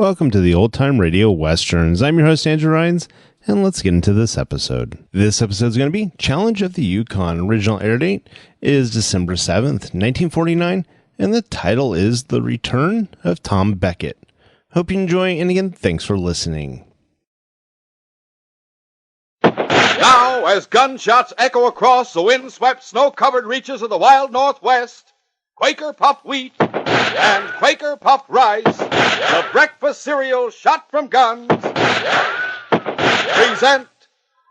Welcome to the Old Time Radio Westerns. I'm your host, Andrew Rhynes, and let's get into this episode. This episode is going to be Challenge of the Yukon. Original air date is December 7th, 1949, and the title is The Return of Tom Becket. Hope you enjoy, and again, thanks for listening. Now, as gunshots echo across the wind-swept, snow-covered reaches of the wild Northwest, Quaker puffed wheat and Quaker puffed rice, the breakfast cereal shot from guns, present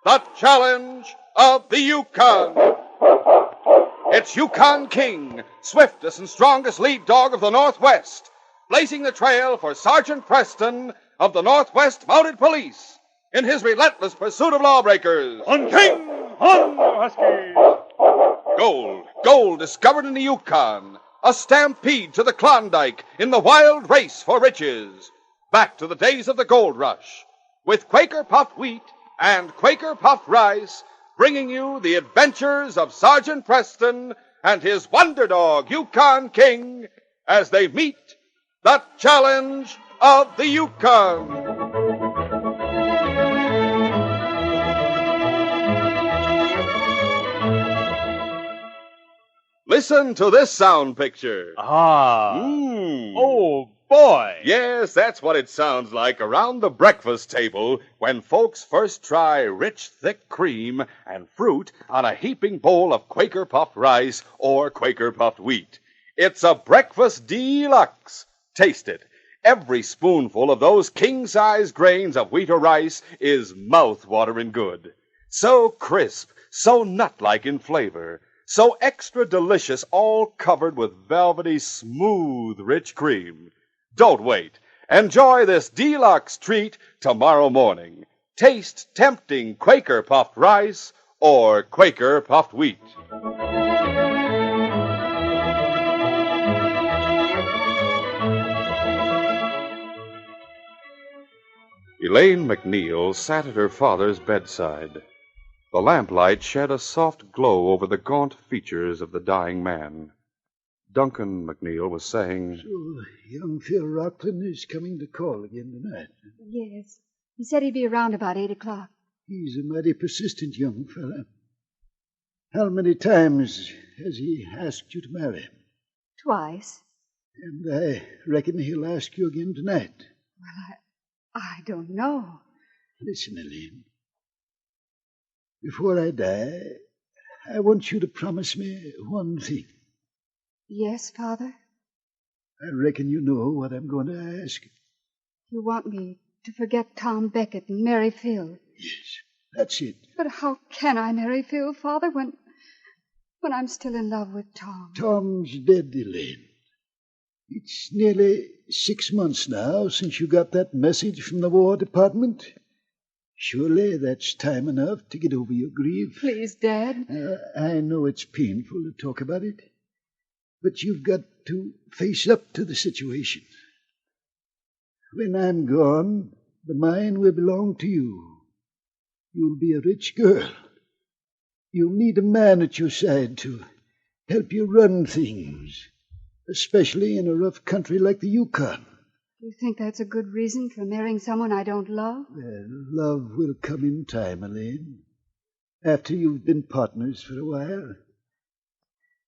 the Challenge of the Yukon. It's Yukon King, swiftest and strongest lead dog of the Northwest, blazing the trail for Sergeant Preston of the Northwest Mounted Police in his relentless pursuit of lawbreakers. On King! On, Husky! Gold discovered in the Yukon. A stampede to the Klondike in the wild race for riches. Back to the days of the gold rush, with Quaker puffed wheat and Quaker puffed rice, bringing you the adventures of Sergeant Preston and his wonder dog, Yukon King, as they meet the Challenge of the Yukon. Listen to this sound picture. Oh, boy. Yes, that's what it sounds like around the breakfast table when folks first try rich, thick cream and fruit on a heaping bowl of Quaker puffed rice or Quaker puffed wheat. It's a breakfast deluxe. Taste it. Every spoonful of those king-size grains of wheat or rice is mouth-watering good. So crisp, so nut-like in flavor, so extra delicious, all covered with velvety, smooth, rich cream. Don't wait. Enjoy this deluxe treat tomorrow morning. Taste tempting Quaker puffed rice or Quaker puffed wheat. Elaine McNeil sat at her father's bedside. The lamplight shed a soft glow over the gaunt features of the dying man. Duncan McNeil was saying, So, young Phil Rockland is coming to call again tonight. Yes. He said he'd be around about 8 o'clock. He's a mighty persistent young fella. How many times has he asked you to marry him? Twice. And I reckon he'll ask you again tonight. Well, I don't know. Listen, Elaine. Before I die, I want you to promise me one thing. Yes, Father? I reckon you know what I'm going to ask. You want me to forget Tom Becket and marry Phil? Yes, that's it. But how can I marry Phil, Father, when I'm still in love with Tom? Tom's dead, Elaine. It's nearly 6 months now since you got that message from the War Department. Surely that's time enough to get over your grief. Please, Dad. I know it's painful to talk about it, but you've got to face up to the situation. When I'm gone, the mine will belong to you. You'll be a rich girl. You'll need a man at your side to help you run things, especially in a rough country like the Yukon. Do you think that's a good reason for marrying someone I don't love? Well, love will come in time, Elaine, after you've been partners for a while.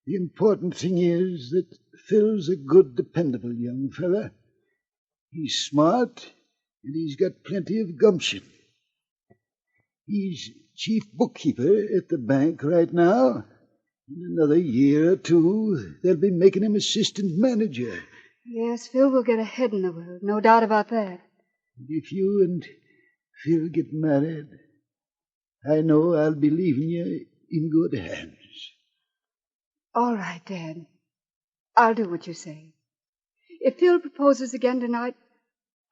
The important thing is that Phil's a good, dependable young fella. He's smart, and he's got plenty of gumption. He's chief bookkeeper at the bank right now. In another year or two, they'll be making him assistant manager. Yes, Phil will get ahead in the world, no doubt about that. If you and Phil get married, I know I'll be leaving you in good hands. All right, Dad. I'll do what you say. If Phil proposes again tonight,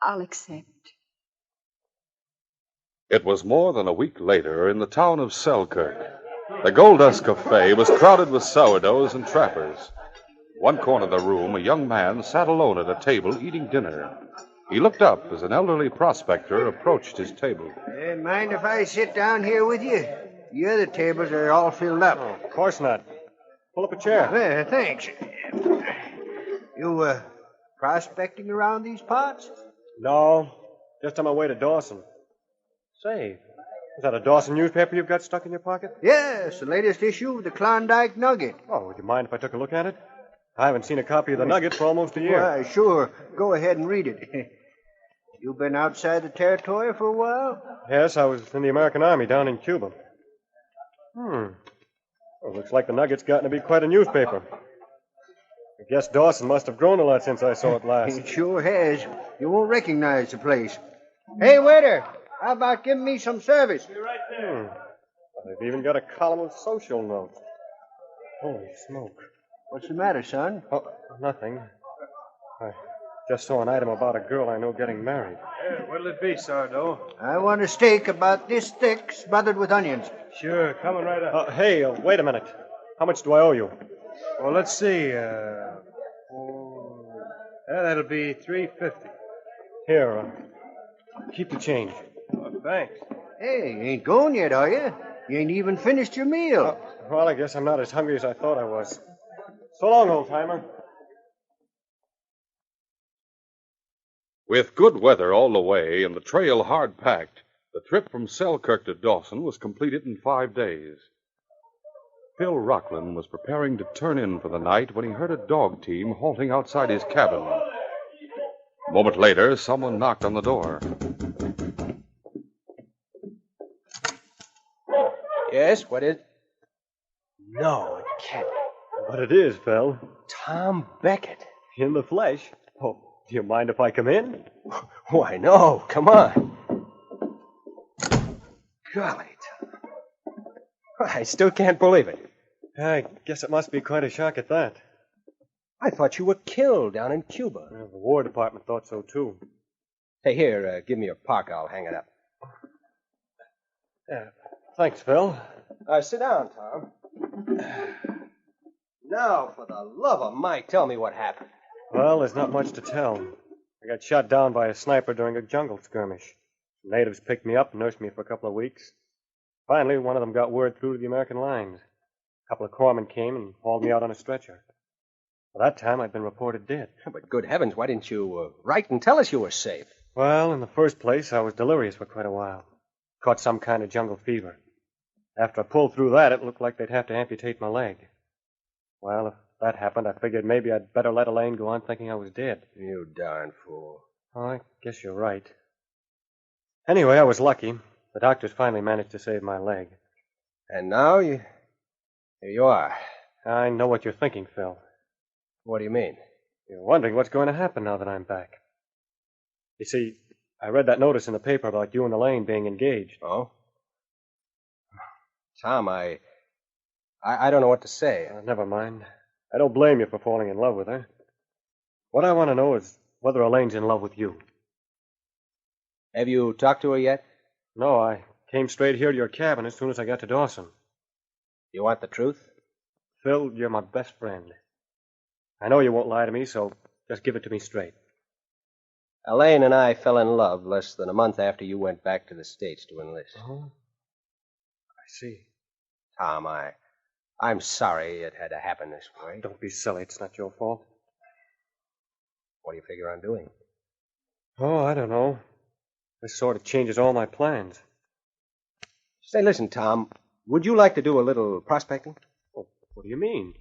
I'll accept. It was more than a week later in the town of Selkirk. The Gold Dust Cafe was crowded with sourdoughs and trappers. One corner of the room, a young man sat alone at a table eating dinner. He looked up as an elderly prospector approached his table. Mind if I sit down here with you? The other tables are all filled up. Of course not. Pull up a chair. Thanks. You, prospecting around these parts? No, just on my way to Dawson. Say, is that a Dawson newspaper you've got stuck in your pocket? Yes, the latest issue of the Klondike Nugget. Oh, would you mind if I took a look at it? I haven't seen a copy of the Nugget for almost a year. Why, sure. Go ahead and read it. You been outside the territory for a while? Yes, I was in the American Army down in Cuba. Well, looks like the Nugget's gotten to be quite a newspaper. I guess Dawson must have grown a lot since I saw it last. It sure has. You won't recognize the place. Hey, waiter, how about giving me some service? They've even got a column of social notes. Holy smoke. What's the matter, son? Oh, nothing. I just saw an item about a girl I know getting married. What'll it be, Sardo? I want a steak about this thick, smothered with onions. Sure, coming right up. Hey, wait a minute. How much do I owe you? Well, let's see. That'll be $3.50. Here, keep the change. Thanks. Hey, you ain't going yet, are you? You ain't even finished your meal. Well, I guess I'm not as hungry as I thought I was. So long, old-timer. With good weather all the way and the trail hard packed, the trip from Selkirk to Dawson was completed in 5 days. Phil Rockland was preparing to turn in for the night when he heard a dog team halting outside his cabin. A moment later, someone knocked on the door. Yes, what is... No, it can't be. But it is, Phil. Tom Becket. In the flesh. Oh, do you mind if I come in? Why, no. Come on. Golly, Tom. I still can't believe it. I guess it must be quite a shock at that. I thought you were killed down in Cuba. Well, the War Department thought so, too. Hey, here, give me your parka. I'll hang it up. Thanks, Phil. Sit down, Tom. Now, for the love of Mike, tell me what happened. Well, there's not much to tell. I got shot down by a sniper during a jungle skirmish. The natives picked me up and nursed me for a couple of weeks. Finally, one of them got word through to the American lines. A couple of corpsmen came and hauled me out on a stretcher. By that time, I'd been reported dead. But good heavens, why didn't you write and tell us you were safe? Well, in the first place, I was delirious for quite a while. Caught some kind of jungle fever. After I pulled through that, it looked like they'd have to amputate my leg. Well, if that happened, I figured maybe I'd better let Elaine go on thinking I was dead. You darn fool. Oh, I guess you're right. Anyway, I was lucky. The doctors finally managed to save my leg. And now here you are. I know what you're thinking, Phil. What do you mean? You're wondering what's going to happen now that I'm back. You see, I read that notice in the paper about you and Elaine being engaged. Oh? Tom, I don't know what to say. Never mind. I don't blame you for falling in love with her. What I want to know is whether Elaine's in love with you. Have you talked to her yet? No, I came straight here to your cabin as soon as I got to Dawson. You want the truth? Phil, you're my best friend. I know you won't lie to me, so just give it to me straight. Elaine and I fell in love less than a month after you went back to the States to enlist. Oh? I see. Tom, I'm sorry it had to happen this way. Don't be silly. It's not your fault. What do you figure on doing? Oh, I don't know. This sort of changes all my plans. Say, listen, Tom, would you like to do a little prospecting? Oh, what do you mean?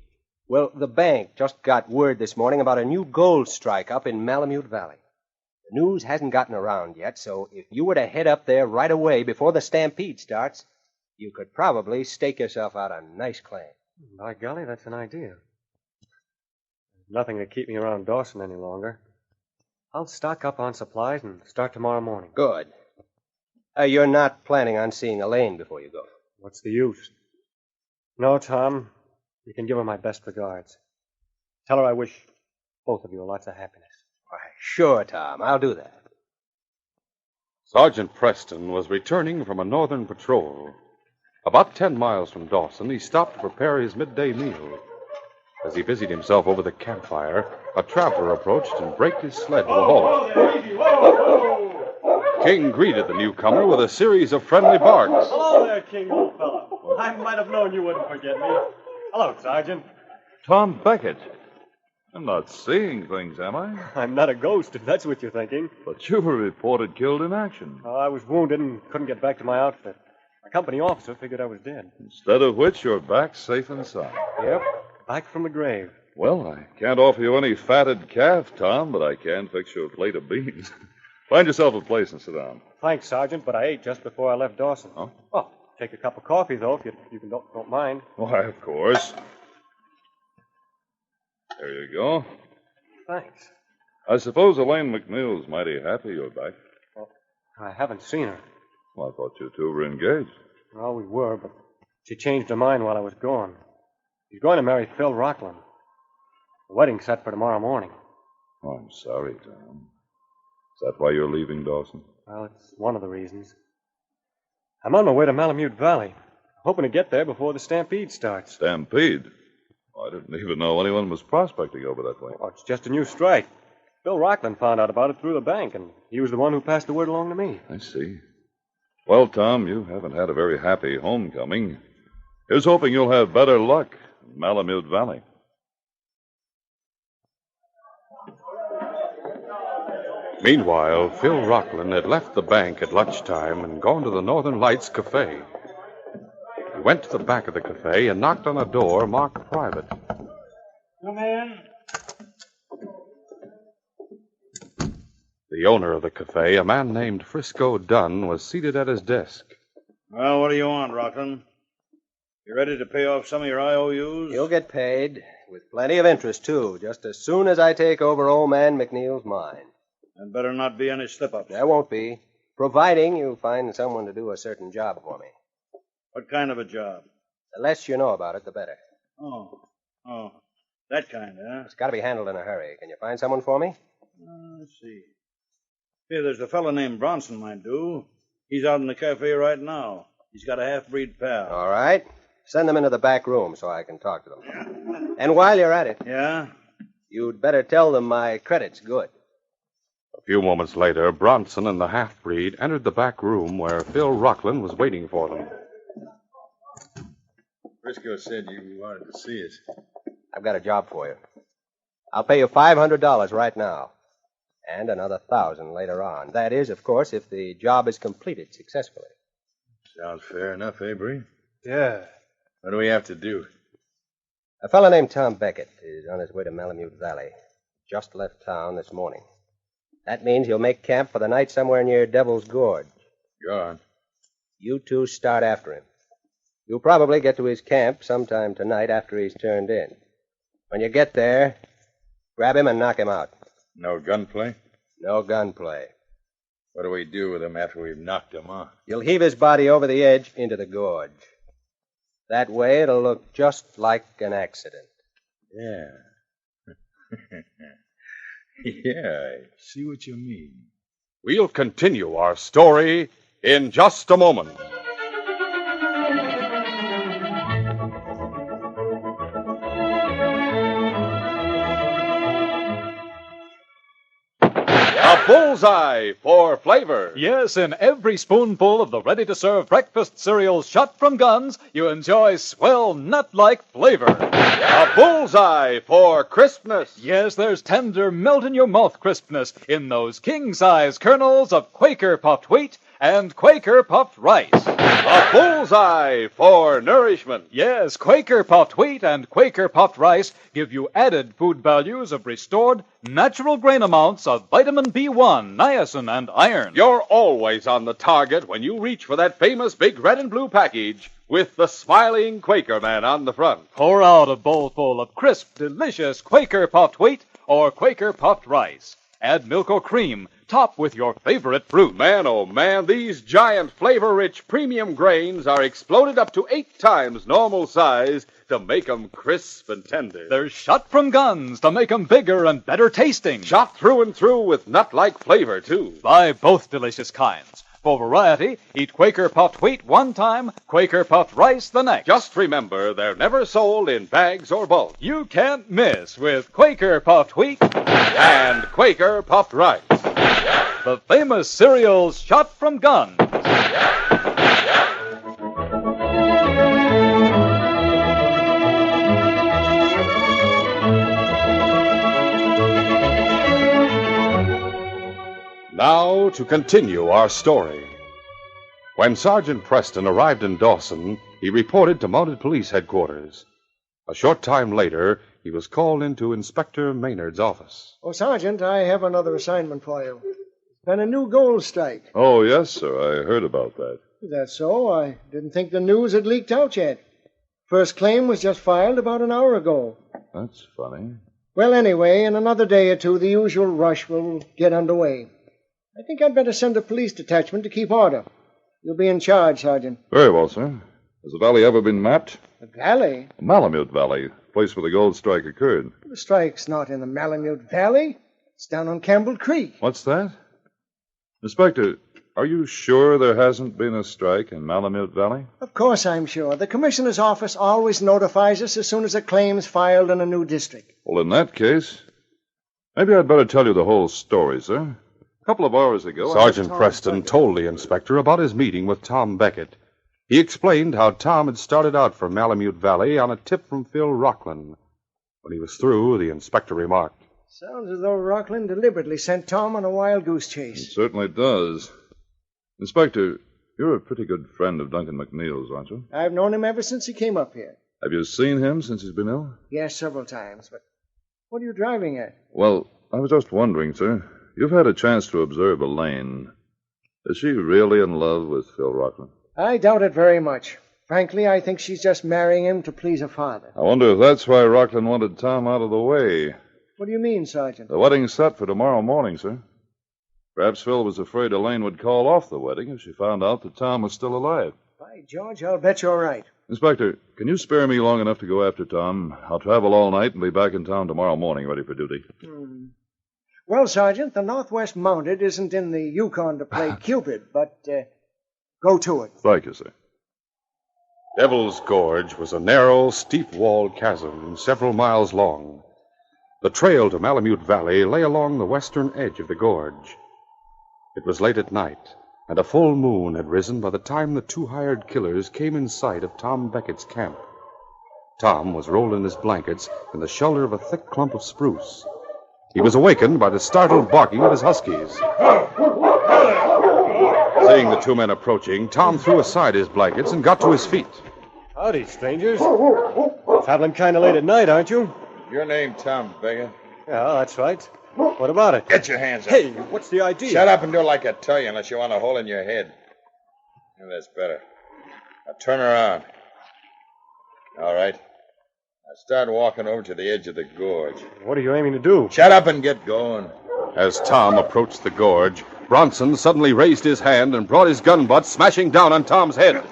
Well, the bank just got word this morning about a new gold strike up in Malamute Valley. The news hasn't gotten around yet, so if you were to head up there right away before the stampede starts, you could probably stake yourself out a nice claim. By golly, that's an idea. There's nothing to keep me around Dawson any longer. I'll stock up on supplies and start tomorrow morning. Good. You're not planning on seeing Elaine before you go? What's the use? No, Tom. You can give her my best regards. Tell her I wish both of you lots of happiness. Why, sure, Tom. I'll do that. Sergeant Preston was returning from a northern patrol. About 10 miles from Dawson, he stopped to prepare his midday meal. As he busied himself over the campfire, a traveler approached and braked his sled to a halt. King greeted the newcomer with a series of friendly barks. Hello there, King, old fellow. I might have known you wouldn't forget me. Hello, Sergeant. Tom Becket. I'm not seeing things, am I? I'm not a ghost, if that's what you're thinking. But you were reported killed in action. I was wounded and couldn't get back to my outfit. A company officer figured I was dead. Instead of which, you're back safe and sound. Yep, back from the grave. Well, I can't offer you any fatted calf, Tom, but I can fix you a plate of beans. Find yourself a place and sit down. Thanks, Sergeant, but I ate just before I left Dawson. Huh? Oh, take a cup of coffee, though, if you don't mind. Why, of course. There you go. Thanks. I suppose Elaine McNeil's mighty happy you're back. Well, I haven't seen her. Well, I thought you two were engaged. Well, we were, but she changed her mind while I was gone. She's going to marry Phil Rockland. The wedding's set for tomorrow morning. Oh, I'm sorry, Tom. Is that why you're leaving Dawson? Well, it's one of the reasons. I'm on my way to Malamute Valley, hoping to get there before the stampede starts. Stampede? I didn't even know anyone was prospecting over that way. Oh, it's just a new strike. Phil Rockland found out about it through the bank, and he was the one who passed the word along to me. I see. Well, Tom, you haven't had a very happy homecoming. Here's hoping you'll have better luck in Malamute Valley. Meanwhile, Phil Rockland had left the bank at lunchtime and gone to the Northern Lights Cafe. He went to the back of the cafe and knocked on a door marked private. Come in. The owner of the cafe, a man named Frisco Dunn, was seated at his desk. Well, what do you want, Rockland? You ready to pay off some of your IOUs? You'll get paid, with plenty of interest, too, just as soon as I take over old man McNeil's mine. And better not be any slip-ups. There won't be, providing you find someone to do a certain job for me. What kind of a job? The less you know about it, the better. Oh, that kind, huh? It's got to be handled in a hurry. Can you find someone for me? Let's see. Here, there's a fellow named Bronson might do. He's out in the cafe right now. He's got a half-breed pal. All right. Send them into the back room so I can talk to them. And while you're at it, Yeah? you'd better tell them my credit's good. A few moments later, Bronson and the half-breed entered the back room where Phil Rockland was waiting for them. Frisco said you wanted to see us. I've got a job for you. I'll pay you $500 right now. And another $1,000 later on. That is, of course, if the job is completed successfully. Sounds fair enough, Avery. Yeah. What do we have to do? A fellow named Tom Becket is on his way to Malamute Valley. Just left town this morning. That means he'll make camp for the night somewhere near Devil's Gorge. Go on. You two start after him. You'll probably get to his camp sometime tonight after he's turned in. When you get there, grab him and knock him out. No gunplay? No gunplay. What do we do with him after we've knocked him off? You'll heave his body over the edge into the gorge. That way it'll look just like an accident. Yeah. Yeah, I see what you mean. We'll continue our story in just a moment. A bullseye for flavor. Yes, in every spoonful of the ready-to-serve breakfast cereals shot from guns, you enjoy swell nut-like flavor. A bullseye for crispness. Yes, there's tender, melt-in-your-mouth crispness in those king-size kernels of Quaker puffed wheat and Quaker puffed rice. A bullseye for nourishment. Yes, Quaker puffed wheat and Quaker puffed rice give you added food values of restored, natural grain amounts of vitamin B1, niacin, and iron. You're always on the target when you reach for that famous big red and blue package with the smiling Quaker man on the front. Pour out a bowlful of crisp, delicious Quaker puffed wheat or Quaker puffed rice. Add milk or cream. Top with your favorite fruit. Man, oh man, these giant flavor-rich premium grains are exploded up to 8 times normal size to make 'em crisp and tender. They're shot from guns to make 'em bigger and better tasting. Shot through and through with nut-like flavor, too. Buy both delicious kinds. For variety, eat Quaker puffed wheat one time, Quaker puffed rice the next. Just remember, they're never sold in bags or bulk. You can't miss with Quaker puffed wheat and Quaker puffed rice. The famous cereals shot from guns. Now to continue our story. When Sergeant Preston arrived in Dawson, he reported to Mounted Police Headquarters. A short time later, he was called into Inspector Maynard's office. Oh, Sergeant, I have another assignment for you. There's been a new gold strike. Oh, yes, sir. I heard about that. Is that so? I didn't think the news had leaked out yet. First claim was just filed about an hour ago. That's funny. Well, anyway, in another day or two, the usual rush will get underway. I think I'd better send a police detachment to keep order. You'll be in charge, Sergeant. Very well, sir. Has the valley ever been mapped? The valley? Malamute Valley, the place where the gold strike occurred. The strike's not in the Malamute Valley. It's down on Campbell Creek. What's that? Inspector, are you sure there hasn't been a strike in Malamute Valley? Of course I'm sure. The commissioner's office always notifies us as soon as a claim's filed in a new district. Well, in that case, maybe I'd better tell you the whole story, sir. A couple of hours ago... Sergeant Preston told the inspector about his meeting with Tom Becket. He explained how Tom had started out for Malamute Valley on a tip from Phil Rockland. When he was through, the inspector remarked, Sounds as though Rockland deliberately sent Tom on a wild goose chase. It certainly does. Inspector, you're a pretty good friend of Duncan McNeil's, aren't you? I've known him ever since he came up here. Have you seen him since he's been ill? Yes, several times, but what are you driving at? Well, I was just wondering, sir. You've had a chance to observe Elaine. Is she really in love with Phil Rockland? I doubt it very much. Frankly, I think she's just marrying him to please her father. I wonder if that's why Rockland wanted Tom out of the way. What do you mean, Sergeant? The wedding's set for tomorrow morning, sir. Perhaps Phil was afraid Elaine would call off the wedding if she found out that Tom was still alive. By George, I'll bet you're right. Inspector, can you spare me long enough to go after Tom? I'll travel all night and be back in town tomorrow morning ready for duty. Well, Sergeant, the Northwest Mounted isn't in the Yukon to play Cupid, but go to it. Thank you, sir. Devil's Gorge was a narrow, steep-walled chasm several miles long. The trail to Malamute Valley lay along the western edge of the gorge. It was late at night, and a full moon had risen by the time the two hired killers came in sight of Tom Becket's camp. Tom was rolled in his blankets in the shelter of a thick clump of spruce. He was awakened by the startled barking of his huskies. Seeing the two men approaching, Tom threw aside his blankets and got to his feet. Howdy, strangers. Traveling kind of late at night, aren't you? Your name, Tom Becket? Yeah, that's right. What about it? Get your hands up. Hey, what's the idea? Shut up and do like I tell you, unless you want a hole in your head. Yeah, that's better. Now turn around. All right. Now start walking over to the edge of the gorge. What are you aiming to do? Shut up and get going. As Tom approached the gorge, Bronson suddenly raised his hand and brought his gun butt smashing down on Tom's head.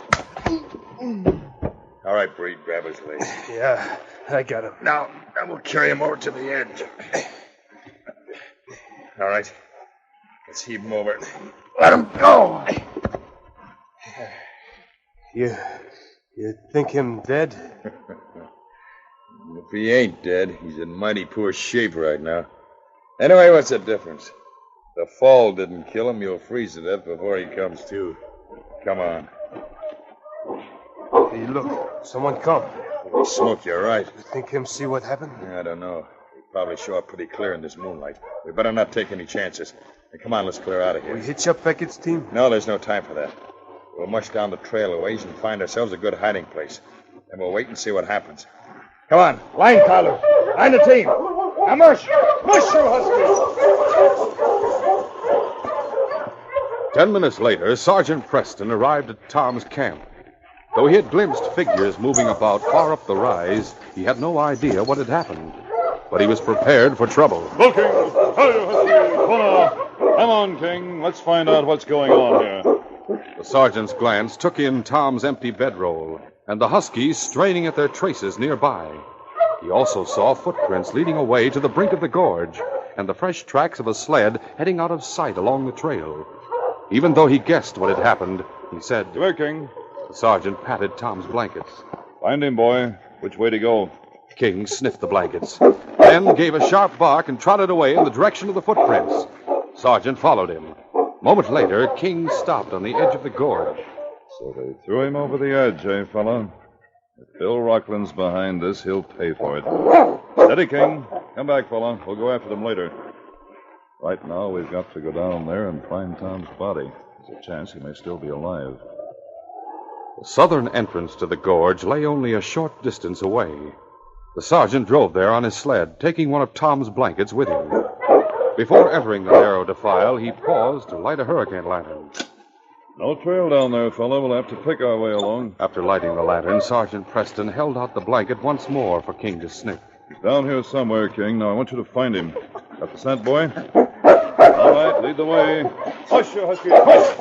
All right, Breed, grab his leg. Yeah, I got him. Now we'll carry him over to the edge. All right. Let's heave him over. Let him go. You think him dead? If he ain't dead, he's in mighty poor shape right now. Anyway, what's the difference? The fall didn't kill him. You'll freeze to death before he comes to. Come on. Hey, look. Someone come. Holy smoke, you're right. You think him see what happened? I don't know. He'll probably show up pretty clear in this moonlight. We better not take any chances. Hey, come on, let's clear out of here. We hitch up Beckett's team? No, there's no time for that. We'll mush down the trail a ways and find ourselves a good hiding place. Then we'll wait and see what happens. Come on, line, Carlos. Line the team. Now mush! Mush, you huskies! 10 minutes later, Sergeant Preston arrived at Tom's camp. Though he had glimpsed figures moving about far up the rise, he had no idea what had happened. But he was prepared for trouble. Well, King, come on, King. Let's find out what's going on here. The sergeant's glance took in Tom's empty bedroll and the huskies straining at their traces nearby. He also saw footprints leading away to the brink of the gorge and the fresh tracks of a sled heading out of sight along the trail. Even though he guessed what had happened, he said, Come here, King. The sergeant patted Tom's blankets. Find him, boy. Which way to go? King sniffed the blankets, then gave a sharp bark and trotted away in the direction of the footprints. Sergeant followed him. A moment later, King stopped on the edge of the gorge. So they threw him over the edge, eh, fella? If Bill Rockland's behind this, he'll pay for it. Steady, King. Come back, fella. We'll go after them later. Right now, we've got to go down there and find Tom's body. There's a chance he may still be alive. The southern entrance to the gorge lay only a short distance away. The sergeant drove there on his sled, taking one of Tom's blankets with him. Before entering the narrow defile, he paused to light a hurricane lantern. No trail down there, fella. We'll have to pick our way along. After lighting the lantern, Sergeant Preston held out the blanket once more for King to sniff. He's down here somewhere, King. Now, I want you to find him. Got the scent, boy? All right, lead the way. Hush, you husky. Hush!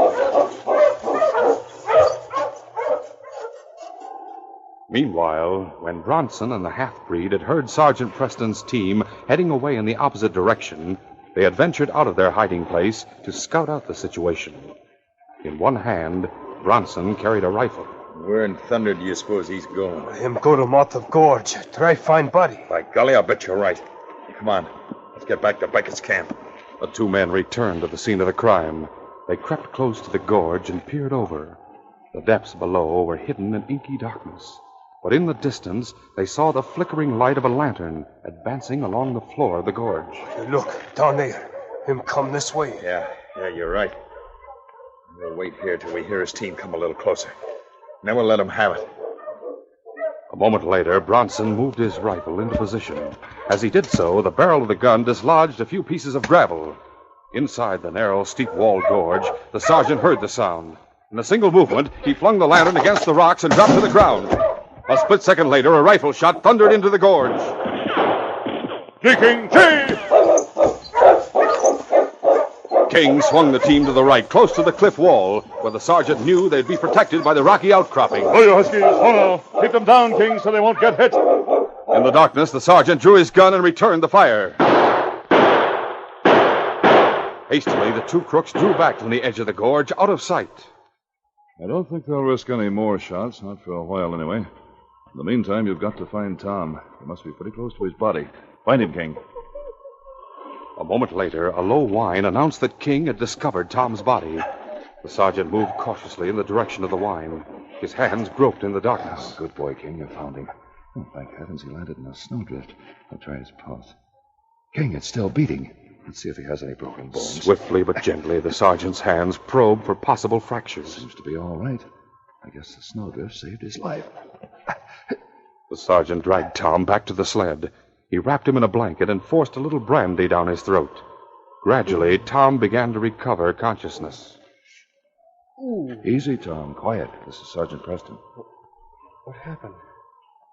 Meanwhile, when Bronson and the half-breed had heard Sergeant Preston's team heading away in the opposite direction, they had ventured out of their hiding place to scout out the situation. In one hand, Bronson carried a rifle. Where in thunder do you suppose he's going? Him go to mouth of gorge. Try find buddy. By golly, I'll bet you're right. Come on. Let's get back to Becket's camp. The two men returned to the scene of the crime. They crept close to the gorge and peered over. The depths below were hidden in inky darkness. But in the distance, they saw the flickering light of a lantern advancing along the floor of the gorge. Look, down there. Him come this way. Yeah, you're right. We'll wait here till we hear his team come a little closer. Then we'll let him have it. A moment later, Bronson moved his rifle into position. As he did so, the barrel of the gun dislodged a few pieces of gravel. Inside the narrow, steep-walled gorge, the sergeant heard the sound. In a single movement, he flung the lantern against the rocks and dropped to the ground. A split second later, a rifle shot thundered into the gorge. King, King! King swung the team to the right, close to the cliff wall, where the sergeant knew they'd be protected by the rocky outcropping. Oh, you huskies. Oh, no. Keep them down, King, so they won't get hit. In the darkness, the sergeant drew his gun and returned the fire. Hastily, the two crooks drew back from the edge of the gorge, out of sight. I don't think they'll risk any more shots, not for a while anyway. In the meantime, you've got to find Tom. He must be pretty close to his body. Find him, King. A moment later, a low whine announced that King had discovered Tom's body. The sergeant moved cautiously in the direction of the whine. His hands groped in the darkness. Good boy, King. You found him. Oh, thank heavens he landed in a snowdrift. I'll try his pulse. King, it's still beating. Let's see if he has any broken bones. Swiftly but gently, the sergeant's hands probed for possible fractures. Seems to be all right. I guess the snowdrift saved his life. The sergeant dragged Tom back to the sled. He wrapped him in a blanket and forced a little brandy down his throat. Gradually, Tom began to recover consciousness. Ooh. Easy, Tom. Quiet. This is Sergeant Preston. What happened?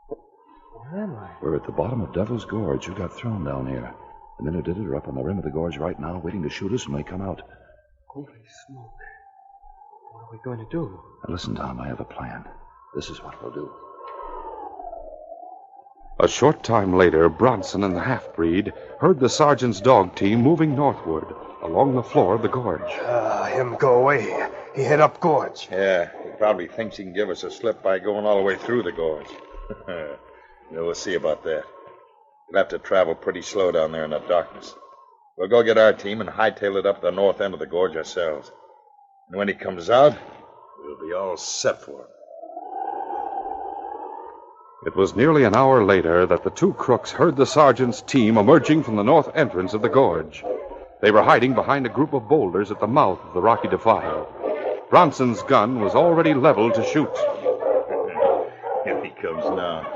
Where am I? We're at the bottom of Devil's Gorge. You got thrown down here. The men who did it are up on the rim of the gorge right now, waiting to shoot us when we come out. Holy smoke. What are we going to do? Now listen, Tom, I have a plan. This is what we'll do. A short time later, Bronson and the half-breed heard the sergeant's dog team moving northward along the floor of the gorge. Him go away. He head up gorge. Yeah, he probably thinks he can give us a slip by going all the way through the gorge. We'll see about that. We'll have to travel pretty slow down there in the darkness. We'll go get our team and hightail it up the north end of the gorge ourselves. And when he comes out, we'll be all set for him. It was nearly an hour later that the two crooks heard the sergeant's team emerging from the north entrance of the gorge. They were hiding behind a group of boulders at the mouth of the rocky defile. Bronson's gun was already leveled to shoot. Here he comes now.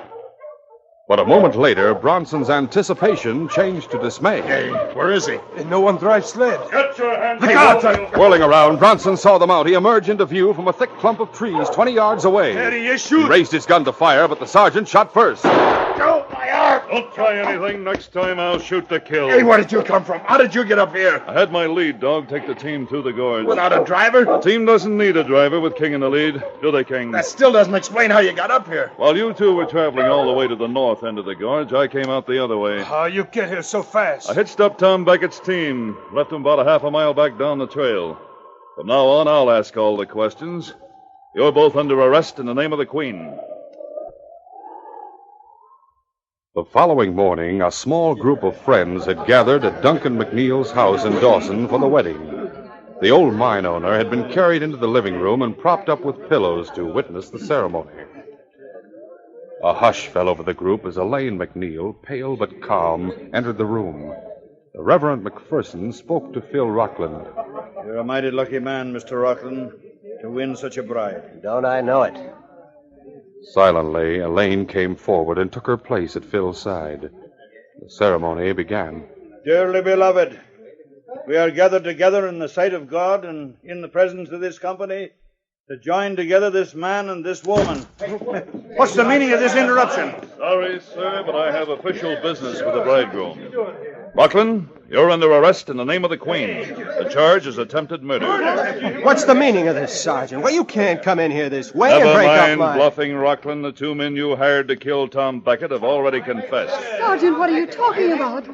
But a moment later, Bronson's anticipation changed to dismay. Hey, where is he? No one drives sled. Get your hands up! Whirling around, Bronson saw the Mountie emerge into view from a thick clump of trees 20 yards away. There he is, shoot! He raised his gun to fire, but the sergeant shot first. Go, my arm! Don't try anything. Next time I'll shoot to kill. Hey, where did you come from? How did you get up here? I had my lead dog take the team through the gorge. Without a driver? The team doesn't need a driver with King in the lead, do they, King? That still doesn't explain how you got up here. While you two were traveling all the way to the north end of the gorge, I came out the other way. How you get here so fast? I hitched up Tom Becket's team, left him about a half a mile back down the trail. From now on, I'll ask all the questions. You're both under arrest in the name of the Queen. The following morning, a small group of friends had gathered at Duncan McNeil's house in Dawson for the wedding. The old mine owner had been carried into the living room and propped up with pillows to witness the ceremony. A hush fell over the group as Elaine McNeil, pale but calm, entered the room. The Reverend McPherson spoke to Phil Rockland. You're a mighty lucky man, Mr. Rockland, to win such a bride. Don't I know it? Silently, Elaine came forward and took her place at Phil's side. The ceremony began. Dearly beloved, we are gathered together in the sight of God and in the presence of this company to join together this man and this woman. What's the meaning of this interruption? Sorry, sir, but I have official business with the bridegroom. Rockland, you're under arrest in the name of the Queen. The charge is attempted murder. What's the meaning of this, Sergeant? Well, you can't come in here this way Never and break up mind my... bluffing, Rockland. The 2 men you hired to kill Tom Becket have already confessed. Sergeant, what are you talking about?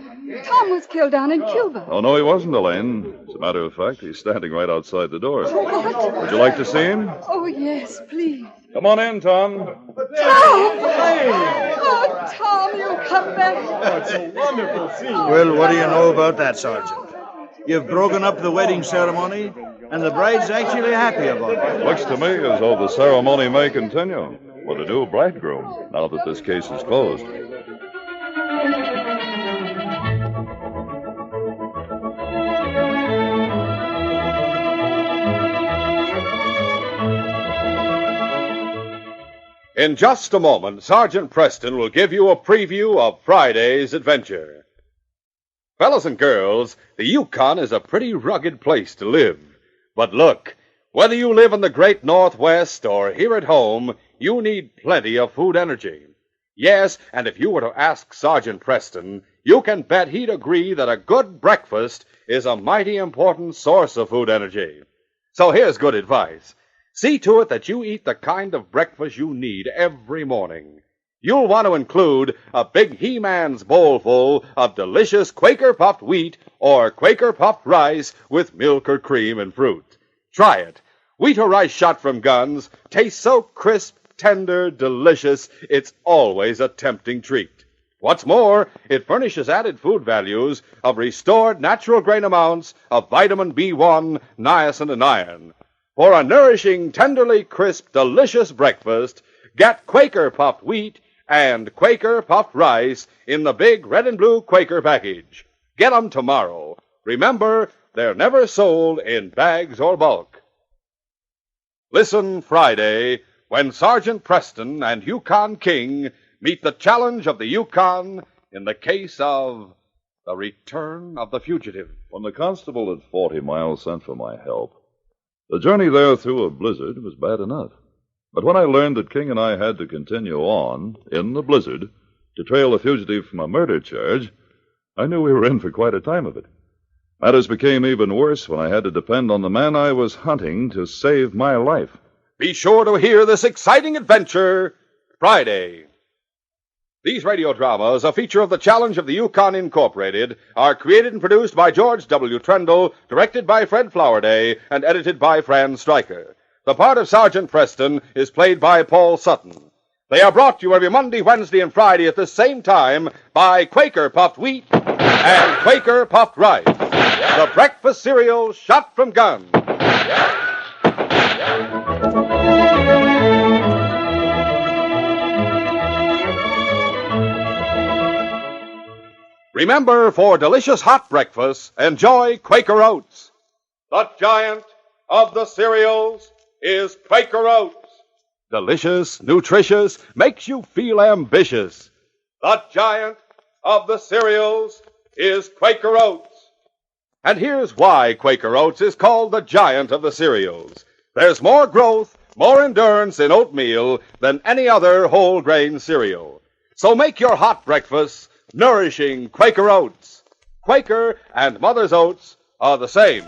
Tom was killed down in Cuba. Oh, no, he wasn't, Elaine. As a matter of fact, he's standing right outside the door. What? Would you like to see him? Oh, yes, please. Come on in, Tom. Tom! Oh, Tom, you come back. Oh, it's a wonderful scene. Well, what do you know about that, Sergeant? You've broken up the wedding ceremony, and the bride's actually happy about it. Looks to me as though the ceremony may continue with a new bridegroom, now that this case is closed. In just a moment, Sergeant Preston will give you a preview of Friday's adventure. Fellas and girls, the Yukon is a pretty rugged place to live. But look, whether you live in the great Northwest or here at home, you need plenty of food energy. Yes, and if you were to ask Sergeant Preston, you can bet he'd agree that a good breakfast is a mighty important source of food energy. So here's good advice. See to it that you eat the kind of breakfast you need every morning. You'll want to include a big He-Man's bowlful of delicious Quaker puffed wheat or Quaker puffed rice with milk or cream and fruit. Try it. Wheat or rice shot from guns tastes so crisp, tender, delicious, it's always a tempting treat. What's more, it furnishes added food values of restored natural grain amounts of vitamin B1, niacin, and iron. For a nourishing, tenderly crisp, delicious breakfast, get Quaker puffed wheat and Quaker puffed rice in the big red and blue Quaker package. Get 'em tomorrow. Remember, they're never sold in bags or bulk. Listen Friday when Sergeant Preston and Yukon King meet the challenge of the Yukon in the case of the return of the fugitive. When the constable at 40 Mile sent for my help, the journey there through a blizzard was bad enough. But when I learned that King and I had to continue on, in the blizzard, to trail the fugitive from a murder charge, I knew we were in for quite a time of it. Matters became even worse when I had to depend on the man I was hunting to save my life. Be sure to hear this exciting adventure Friday. These radio dramas, a feature of the Challenge of the Yukon Incorporated, are created and produced by George W. Trendle, directed by Fred Flowerday, and edited by Fran Striker. The part of Sergeant Preston is played by Paul Sutton. They are brought to you every Monday, Wednesday, and Friday at the same time by Quaker Puffed Wheat and Quaker Puffed Rice, the breakfast cereal shot from guns. Remember, for delicious hot breakfast, enjoy Quaker Oats. The giant of the cereals is Quaker Oats. Delicious, nutritious, makes you feel ambitious. The giant of the cereals is Quaker Oats. And here's why Quaker Oats is called the giant of the cereals. There's more growth, more endurance in oatmeal than any other whole grain cereal. So make your hot breakfast nourishing Quaker Oats. Quaker and Mother's Oats are the same.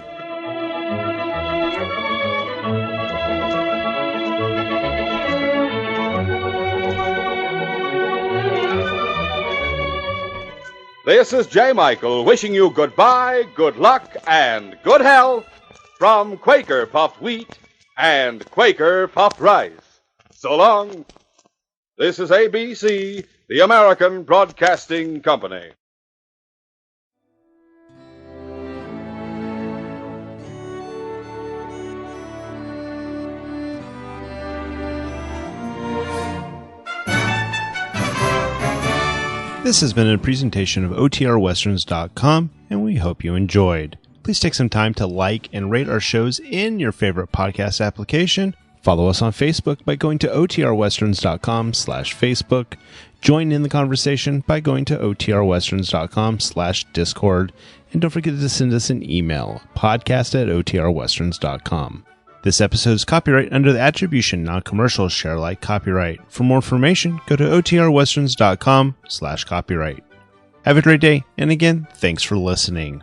This is J. Michael wishing you goodbye, good luck, and good health from Quaker Puffed Wheat and Quaker Puffed Rice. So long. This is ABC, the American Broadcasting Company. This has been a presentation of OTRWesterns.com, and we hope you enjoyed. Please take some time to like and rate our shows in your favorite podcast application. Follow us on Facebook by going to OTRWesterns.com/Facebook. Join in the conversation by going to OTRWesterns.com/Discord. And don't forget to send us an email, podcast@OTRWesterns.com. This episode is copyright under the Attribution Non-Commercial Share Alike copyright. For more information, go to OTRWesterns.com/copyright. Have a great day, and again, thanks for listening.